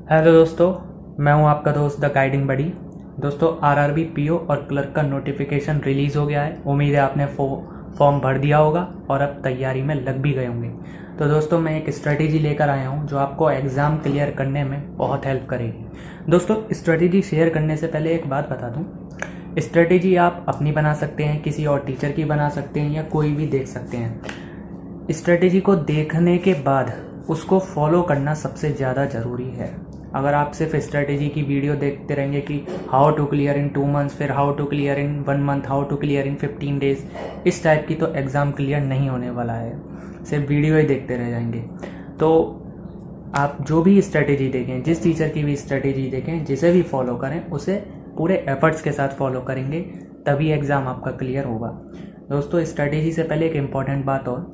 Hello दोस्तों, मैं हूं आपका दोस्त द गाइडिंग बडी। दोस्तों, आरआरबी पीओ और क्लर्क का नोटिफिकेशन रिलीज़ हो गया है। उम्मीद है आपने फॉर्म भर दिया होगा और अब तैयारी में लग भी गए होंगे। तो दोस्तों, मैं एक स्ट्रेटेजी लेकर आया हूं जो आपको एग्ज़ाम क्लियर करने में बहुत हेल्प करेगी। दोस्तों, स्ट्रेटेजी शेयर करने से पहले एक बात बता दूं, स्ट्रेटेजी आप अपनी बना सकते हैं, किसी और टीचर की बना सकते हैं या कोई भी देख सकते हैं। स्ट्रेटेजी को देखने के बाद उसको फॉलो करना सबसे ज़्यादा ज़रूरी है। अगर आप सिर्फ स्ट्रेटेजी की वीडियो देखते रहेंगे कि how to clear in 2 months, फिर how to clear in 1 month, how to clear in 15 days, इस टाइप की तो एग्ज़ाम क्लियर नहीं होने वाला है। सिर्फ वीडियो ही देखते रह जाएंगे। तो आप जो भी स्ट्रेटेजी देखें, जिस टीचर की भी स्ट्रेटेजी देखें, जिसे भी फॉलो करें, उसे पूरे एफर्ट्स के साथ फॉलो करेंगे, तभी एग्ज़ाम आपका क्लियर होगा। दोस्तों, स्ट्रेटेजी से पहले एक इम्पॉर्टेंट बात और,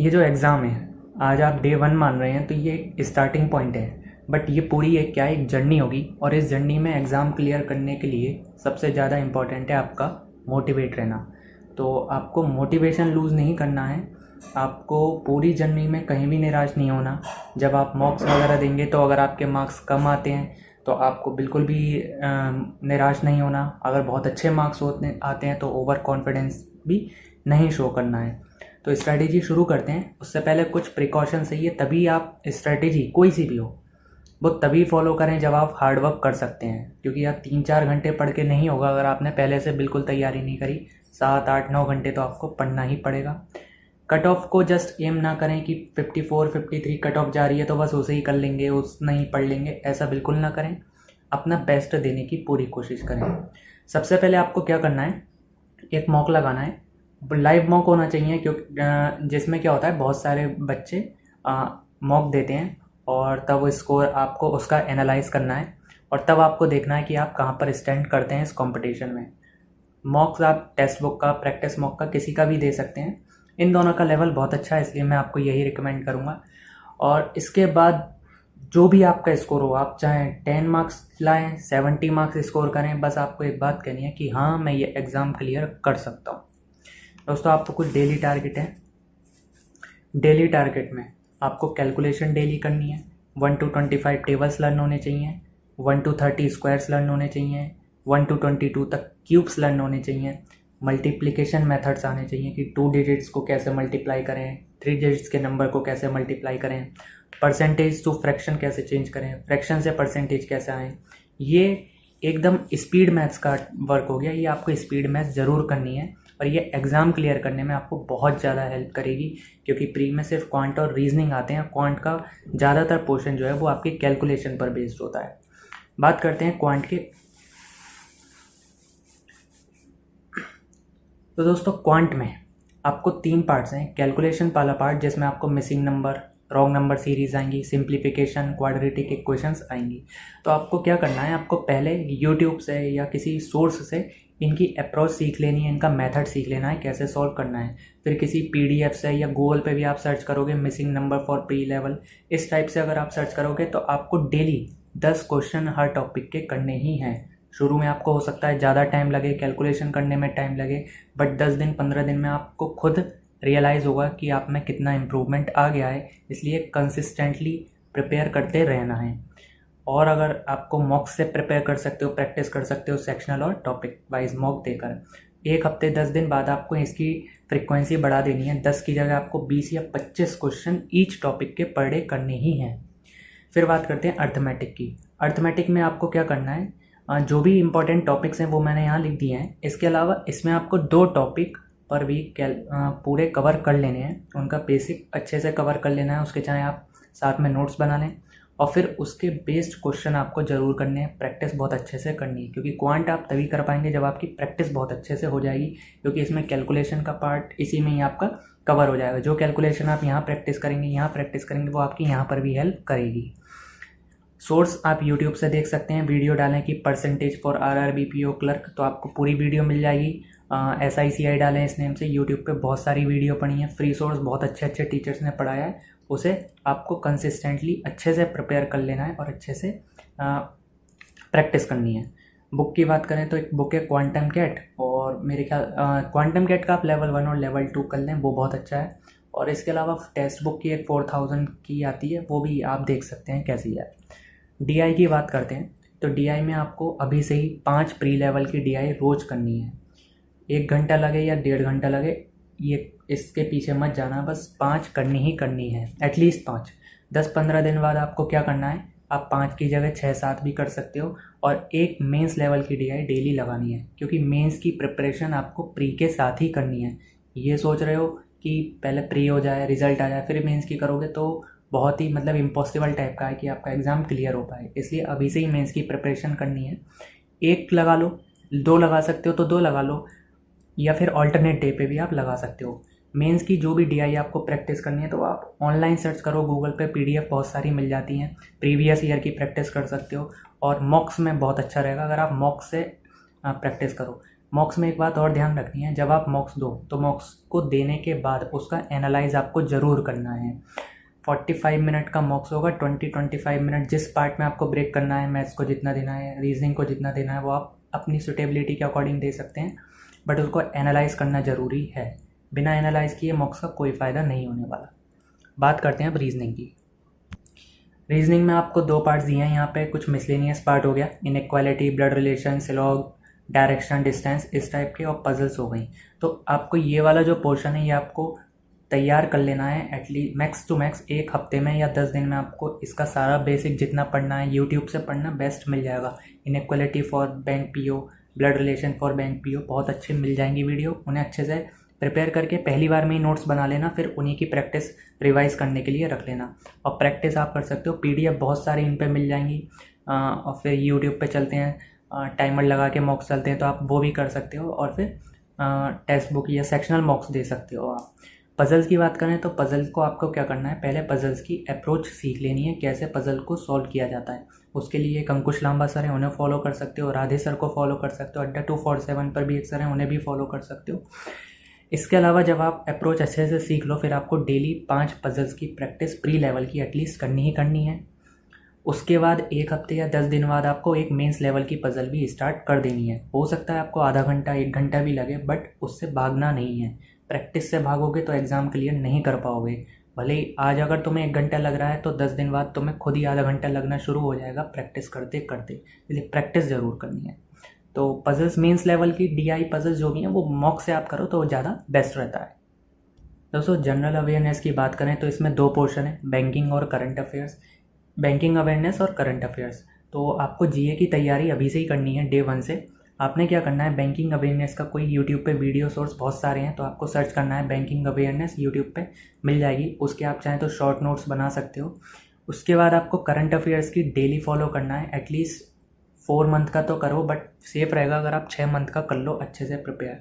ये जो एग्ज़ाम है आज आप डे 1 मान रहे हैं तो ये एक स्टार्टिंग पॉइंट है, बट ये पूरी एक जर्नी होगी। और इस जर्नी में एग्ज़ाम क्लियर करने के लिए सबसे ज़्यादा इम्पॉर्टेंट है आपका मोटिवेट रहना। तो आपको मोटिवेशन लूज़ नहीं करना है। आपको पूरी जर्नी में कहीं भी निराश नहीं होना। जब आप मॉक्स वगैरह देंगे तो अगर आपके मार्क्स कम आते हैं तो आपको बिल्कुल भी निराश नहीं होना। अगर बहुत अच्छे मार्क्स आते हैं तो ओवर कॉन्फिडेंस भी नहीं शो करना है। तो स्ट्रैटेजी शुरू करते हैं। उससे पहले कुछ प्रिकॉशन चाहिए, तभी आप स्ट्रैटेजी कोई सी भी हो वो तभी फॉलो करें जब आप हार्ड वर्क कर सकते हैं। क्योंकि आप 3-4 घंटे पढ़ के नहीं होगा अगर आपने पहले से बिल्कुल तैयारी नहीं करी। 7-8-9 घंटे तो आपको पढ़ना ही पड़ेगा। कट ऑफ को जस्ट एम ना करें कि 54-53 कट ऑफ जा रही है तो बस उसे ही कर लेंगे, उतना ही पढ़ लेंगे, ऐसा बिल्कुल ना करें। अपना बेस्ट देने की पूरी कोशिश करें। सबसे पहले आपको क्या करना है, एक मॉक लगाना है। लाइव मॉक होना चाहिए, क्योंकि जिसमें क्या होता है, बहुत सारे बच्चे मॉक देते हैं और तब वो स्कोर आपको उसका एनालाइज करना है और तब आपको देखना है कि आप कहाँ पर स्टैंड करते हैं इस कंपटीशन में। मॉक्स आप टेक्स्ट बुक का, प्रैक्टिस मॉक का, किसी का भी दे सकते हैं। इन दोनों का लेवल बहुत अच्छा है, इसलिए मैं आपको यही रिकमेंड करूँगा। और इसके बाद जो भी आपका स्कोर हो, आप चाहे 10 मार्क्स लाएँ, 70 मार्क्स स्कोर करें, बस आपको एक बात कहनी है कि हाँ, मैं ये एग्ज़ाम क्लियर कर सकता हूँ। दोस्तों, आपको कुछ डेली टारगेट है। डेली टारगेट में आपको कैलकुलेशन डेली करनी है। 1 to 25 टेबल्स लर्न होने चाहिए, 1 to 30 स्क्वायर्स लर्न होने चाहिए, 1 to 22 तक क्यूब्स लर्न होने चाहिए। मल्टीप्लिकेशन मेथड्स आने चाहिए कि 2 डिजिट्स को कैसे मल्टीप्लाई करें, 3 डिजिट्स के नंबर को कैसे मल्टीप्लाई करें, परसेंटेज टू फ्रैक्शन कैसे चेंज करें, फ्रैक्शन से परसेंटेज कैसे आए। ये एकदम स्पीड मैथ्स का वर्क हो गया। ये आपको स्पीड मैथ्स ज़रूर करनी है और ये एग्ज़ाम क्लियर करने में आपको बहुत ज़्यादा हेल्प करेगी। क्योंकि प्री में सिर्फ क्वांट और रीजनिंग आते हैं। क्वांट का ज़्यादातर पोर्शन जो है वो आपकी कैलकुलेशन पर बेस्ड होता है। बात करते हैं क्वांट के। तो दोस्तों, क्वांट में आपको 3 पार्ट्स हैं। कैलकुलेशन वाला पार्ट, जिसमें आपको missing number, wrong number series आएंगी, सिंप्लीफिकेशन, क्वाड्रेटिक इक्वेशंस आएंगी। तो आपको क्या करना है, आपको पहले यूट्यूब से या किसी सोर्स से इनकी अप्रोच सीख लेनी है, इनका मेथड सीख लेना है, कैसे सॉल्व करना है। फिर किसी पीडीएफ से या गूगल पे भी आप सर्च करोगे missing number for pre level, इस टाइप से अगर आप सर्च करोगे तो आपको डेली 10 क्वेश्चन हर टॉपिक के करने ही हैं। शुरू में आपको हो सकता है ज़्यादा टाइम लगे, कैलकुलेशन करने में टाइम लगे, बट 10 दिन 15 दिन में आपको खुद रियलाइज़ होगा कि आप में कितना इम्प्रूवमेंट आ गया है। इसलिए कंसिस्टेंटली प्रिपेयर करते रहना है। और अगर आपको मॉक से प्रिपेयर कर सकते हो, प्रैक्टिस कर सकते हो सेक्शनल और टॉपिक वाइज मॉक देकर। 1 हफ्ते 10 दिन बाद आपको इसकी फ्रिक्वेंसी बढ़ा देनी है। 10 की जगह आपको 20 या 25 क्वेश्चन ईच टॉपिक के पर डे करने ही हैं। फिर बात करते हैं अर्थमेटिक की। अर्थमेटिक में आपको क्या करना है, जो भी इंपॉर्टेंट टॉपिक्स हैं वो मैंने यहाँ लिख दिए हैं। इसके अलावा इसमें आपको 2 टॉपिक पर वीक पूरे कवर कर लेने हैं। उनका बेसिक अच्छे से कवर कर लेना है। उसके चाहे आप साथ में नोट्स बना लें और फिर उसके बेस्ड क्वेश्चन आपको ज़रूर करने हैं। प्रैक्टिस बहुत अच्छे से करनी है, क्योंकि क्वांट आप तभी कर पाएंगे जब आपकी प्रैक्टिस बहुत अच्छे से हो जाएगी। क्योंकि इसमें कैलकुलेशन का पार्ट इसी में ही आपका कवर हो जाएगा। जो कैलकुलेशन आप यहाँ प्रैक्टिस करेंगे वो आपकी यहाँ पर भी हेल्प करेगी। सोर्स आप यूट्यूब से देख सकते हैं। वीडियो डालें कि percentage for RRB PO clerk, तो आपको पूरी वीडियो मिल जाएगी। SICI डालें इस नेम से। यूट्यूब पे बहुत सारी वीडियो पढ़ी है, फ्री सोर्स, बहुत अच्छे अच्छे टीचर्स ने पढ़ाया है। उसे आपको कंसिस्टेंटली अच्छे से प्रिपेयर कर लेना है और अच्छे से प्रैक्टिस करनी है। बुक की बात करें तो एक बुक है क्वांटम कैट, और मेरे ख्याल क्वांटम कैट का आप लेवल 1 और लेवल 2 कर लें, वो बहुत अच्छा है। और इसके अलावा टेक्स्ट बुक की एक 4000 की आती है, वो भी आप देख सकते हैं कैसी है। डीआई की बात करते हैं तो डीआई में आपको अभी से ही 5 प्री लेवल की डीआई रोज़ करनी है। 1 घंटा लगे या 1.5 घंटा लगे, ये इसके पीछे मत जाना, बस 5 करनी ही करनी है, एटलीस्ट 5। 10-15 दिन बाद आपको क्या करना है, आप 5 की जगह 6-7 भी कर सकते हो, और एक मेंस लेवल की डीआई डेली लगानी है, क्योंकि मेंस की प्रिपरेशन आपको प्री के साथ ही करनी है। ये सोच रहे हो कि पहले प्री हो जाए, रिजल्ट आ जाए, फिर मेंस की करोगे तो बहुत ही मतलब इम्पॉसिबल टाइप का है कि आपका एग्ज़ाम क्लियर हो पाए। इसलिए अभी से ही मेंस की प्रिपरेशन करनी है। 1 लगा लो, 2 लगा सकते हो तो 2 लगा लो, या फिर ऑल्टरनेट डे पे भी आप लगा सकते हो। मेंस की जो भी डीआई आपको प्रैक्टिस करनी है तो आप ऑनलाइन सर्च करो, गूगल पे पीडीएफ बहुत सारी मिल जाती हैं, प्रीवियस ईयर की प्रैक्टिस कर सकते हो। और मॉक्स में बहुत अच्छा रहेगा अगर आप मॉक्स से प्रैक्टिस करो। मॉक्स में एक बात और ध्यान रखनी है, जब आप मॉक्स दो तो मॉक्स को देने के बाद उसका एनालाइज आपको ज़रूर करना है। 45 मिनट का मॉक्स होगा, 20-25 मिनट जिस पार्ट में आपको ब्रेक करना है, मैथ्स को जितना देना है, रीजनिंग को जितना देना है, वो आप अपनी सुटेबिलिटी के अकॉर्डिंग दे सकते हैं, बट उसको एनालाइज करना ज़रूरी है। बिना एनालाइज किए मॉक्स का कोई फ़ायदा नहीं होने वाला। बात करते हैं अब रीजनिंग की। रीजनिंग में आपको 2 पार्ट्स दिए हैं यहाँ पे, कुछ मिसलेनियस पार्ट हो गया, इनइक्वालिटी, ब्लड रिलेशन, सिलॉग, डायरेक्शन, डिस्टेंस, इस टाइप के, और पजल्स हो गई। तो आपको ये वाला जो पोर्शन है ये आपको तैयार कर लेना है एटलीस्ट मैक्स टू मैक्स 1 हफ्ते में या 10 दिन में। आपको इसका सारा बेसिक जितना पढ़ना है यूट्यूब से पढ़ना, बेस्ट मिल जाएगा। Inequality for bank PO, blood relation for bank PO, बहुत अच्छे मिल जाएंगी वीडियो। उन्हें अच्छे से प्रिपेयर करके पहली बार में ही नोट्स बना लेना, फिर उन्हीं की प्रैक्टिस रिवाइज करने के लिए रख लेना। और प्रैक्टिस आप कर सकते हो, पीडीएफ बहुत सारी इन पे मिल जाएंगी। और फिर यूट्यूब पे चलते हैं, टाइमर लगा के मॉक्स चलते हैं तो आप वो भी कर सकते हो, और फिर टेक्स्ट बुक या सेक्शनल मॉक्स दे सकते हो आप। पजल्स की बात करें तो पजल्स को आपको क्या करना है, पहले पजल्स की अप्रोच सीख लेनी है, कैसे पजल को सॉल्व किया जाता है। उसके लिए एक अंकुश लांबा सर है, उन्हें फॉलो कर सकते हो, राधे सर को फॉलो कर सकते हो, अड्डा 247 पर भी एक सर हैं, उन्हें भी फॉलो कर सकते हो। इसके अलावा जब आप अप्रोच अच्छे से सीख लो, फिर आपको डेली 5 पजल्स की प्रैक्टिस प्री लेवल की एटलीस्ट करनी ही करनी है। उसके बाद 1 हफ्ते या 10 दिन बाद आपको एक मेंस लेवल की पजल भी स्टार्ट कर देनी है। हो सकता है आपको आधा घंटा 1 घंटा भी लगे, बट उससे भागना नहीं है। प्रैक्टिस से भागोगे तो एग्ज़ाम क्लियर नहीं कर पाओगे। भले ही आज अगर तुम्हें 1 घंटा लग रहा है तो 10 दिन बाद तुम्हें खुद ही आधा घंटा लगना शुरू हो जाएगा प्रैक्टिस करते करते। इसलिए प्रैक्टिस ज़रूर करनी है। तो पजल्स मेंस लेवल की डीआई पजल्स जो भी हैं वो मॉक से आप करो तो ज़्यादा बेस्ट रहता है। दोस्तों जनरल अवेयरनेस की बात करें तो इसमें 2 पोर्शन है, बैंकिंग और करंट अफेयर्स। बैंकिंग अवेयरनेस और करंट अफेयर्स, तो आपको जीए की तैयारी अभी से ही करनी है, डे 1 से। आपने क्या करना है, बैंकिंग अवेयरनेस का कोई यूट्यूब पे वीडियो सोर्स बहुत सारे हैं, तो आपको सर्च करना है बैंकिंग अवेयरनेस, यूट्यूब पे मिल जाएगी। उसके आप चाहें तो शॉर्ट नोट्स बना सकते हो। उसके बाद आपको करंट अफेयर्स की डेली फॉलो करना है, एटलीस्ट 4 मंथ का तो करो, बट सेफ रहेगा अगर आप 6 मंथ का कर लो अच्छे से प्रिपेयर।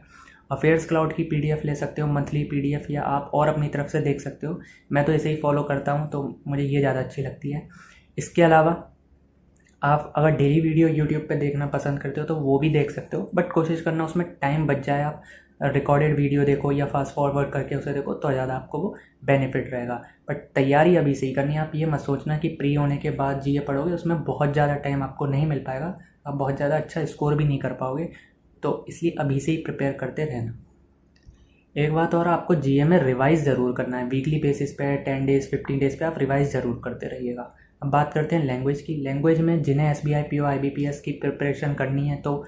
अफेयर्स क्लाउड की पीडीएफ ले सकते हो, मंथली पीडीएफ, या आप और अपनी तरफ से देख सकते हो। मैं तो इसे ही फॉलो करता हूँ तो मुझे ये ज़्यादा अच्छी लगती है। इसके अलावा आप अगर डेली वीडियो यूट्यूब पे देखना पसंद करते हो तो वो भी देख सकते हो, बट कोशिश करना उसमें टाइम बच जाए। आप रिकॉर्डेड वीडियो देखो या फास्ट फॉरवर्ड करके उसे देखो तो ज़्यादा आपको वो बेनिफिट रहेगा। बट तैयारी अभी से ही करनी है। आप ये मत सोचना कि प्री होने के बाद जीए पढ़ोगे, उसमें बहुत ज़्यादा टाइम आपको नहीं मिल पाएगा, आप बहुत ज़्यादा अच्छा स्कोर भी नहीं कर पाओगे। तो इसलिए अभी से ही प्रिपेयर करते रहना। एक बात और, आपको जीए में रिवाइज़ ज़रूर करना है, वीकली बेसिस पे 10 डेज़ 15 डेज़ पे आप रिवाइज़ ज़रूर करते रहिएगा। अब बात करते हैं लैंग्वेज की। लैंग्वेज में जिन्हें एसबीआई पीओ आईबीपीएस की प्रिपरेशन करनी है तो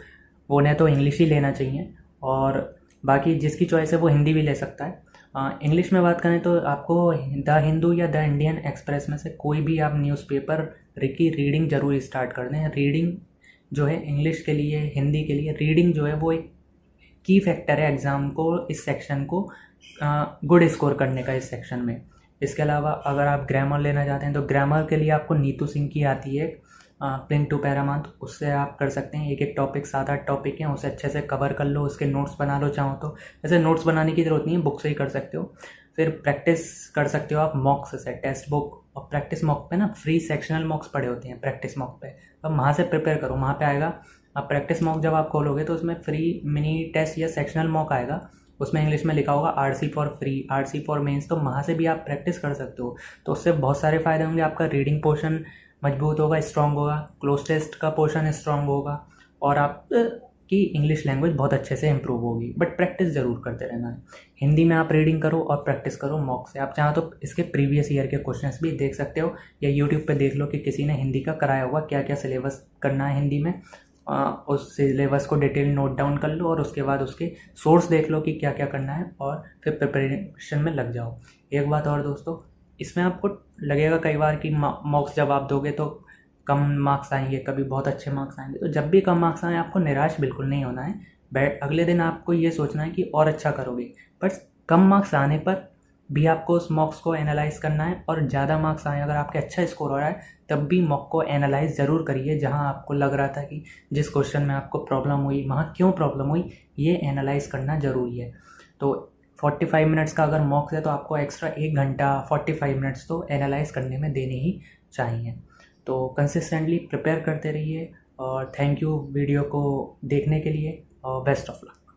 उन्हें तो इंग्लिश ही लेना चाहिए, और बाकी जिसकी चॉइस है वो हिंदी भी ले सकता है। इंग्लिश में बात करें तो आपको द हिंदू या द इंडियन एक्सप्रेस में से कोई भी आप न्यूज़पेपर की रीडिंग ज़रूर स्टार्ट कर दें। रीडिंग जो है इंग्लिश के लिए, हिंदी के लिए, रीडिंग जो है वो एक की फैक्टर है एग्ज़ाम को, इस सेक्शन को गुड स्कोर करने का इस सेक्शन में। इसके अलावा अगर आप ग्रामर लेना चाहते हैं तो ग्रामर के लिए आपको नीतू सिंह की आती है प्रिंट टू पैरामाउंट, उससे आप कर सकते हैं। एक एक टॉपिक 7-8 टॉपिक हैं, उसे अच्छे से कवर कर लो, उसके नोट्स बना लो चाहो तो। वैसे नोट्स बनाने की ज़रूरत नहीं है, बुक से ही कर सकते हो। फिर प्रैक्टिस कर सकते हो आप मॉक्स से, टेक्स्ट बुक और प्रैक्टिस मॉक पे ना फ्री सेक्शनल मॉक्स पड़े होते हैं प्रैक्टिस मॉक पे, अब वहाँ से प्रिपेयर करो। वहाँ पे आएगा, आप प्रैक्टिस मॉक जब आप खोलोगे तो उसमें फ्री मिनी टेस्ट या सेक्शनल मॉक आएगा, उसमें इंग्लिश में लिखा होगा RC for free, RC for mains, तो वहाँ से भी आप प्रैक्टिस कर सकते हो। तो उससे बहुत सारे फ़ायदे होंगे। आपका रीडिंग पोर्शन मजबूत होगा, स्ट्रॉन्ग होगा, क्लोज टेस्ट का पोर्शन स्ट्रॉन्ग होगा, और आप कि इंग्लिश लैंग्वेज बहुत अच्छे से इम्प्रूव होगी, बट प्रैक्टिस ज़रूर करते रहना है। हिंदी में आप रीडिंग करो और प्रैक्टिस करो मॉक से। आप चाहो तो इसके प्रीवियस ईयर के क्वेश्चंस भी देख सकते हो, या यूट्यूब पे देख लो कि किसी ने हिंदी का कराया हुआ क्या क्या सिलेबस करना है हिंदी में। उस सिलेबस को डिटेल नोट डाउन कर लो और उसके बाद उसके सोर्स देख लो कि क्या क्या करना है, और फिर प्रिपरेशन में लग जाओ। एक बात और दोस्तों, इसमें आपको लगेगा कई बार कि मॉक्स जब आप दोगे तो कम मार्क्स आएंगे, कभी बहुत अच्छे मार्क्स आएंगे। तो जब भी कम मार्क्स आए आपको निराश बिल्कुल नहीं होना है। अगले दिन आपको ये सोचना है कि और अच्छा करोगे। बट कम मार्क्स आने पर भी आपको उस मॉक्स को एनालाइज करना है, और ज़्यादा मार्क्स आए अगर आपके अच्छा स्कोर हो रहा है तब भी मॉक को एनालाइज ज़रूर करिए। जहाँ आपको लग रहा था कि जिस क्वेश्चन में आपको प्रॉब्लम हुई वहाँ क्यों प्रॉब्लम हुई, ये एनालाइज करना ज़रूरी है। तो 45 मिनट्स का अगर मॉक्स है तो आपको एक्स्ट्रा 1 घंटा 45 मिनट्स तो एनालाइज करने में देने ही चाहिए। तो कंसिस्टेंटली प्रिपेयर करते रहिए, और थैंक यू वीडियो को देखने के लिए, और बेस्ट ऑफ लक।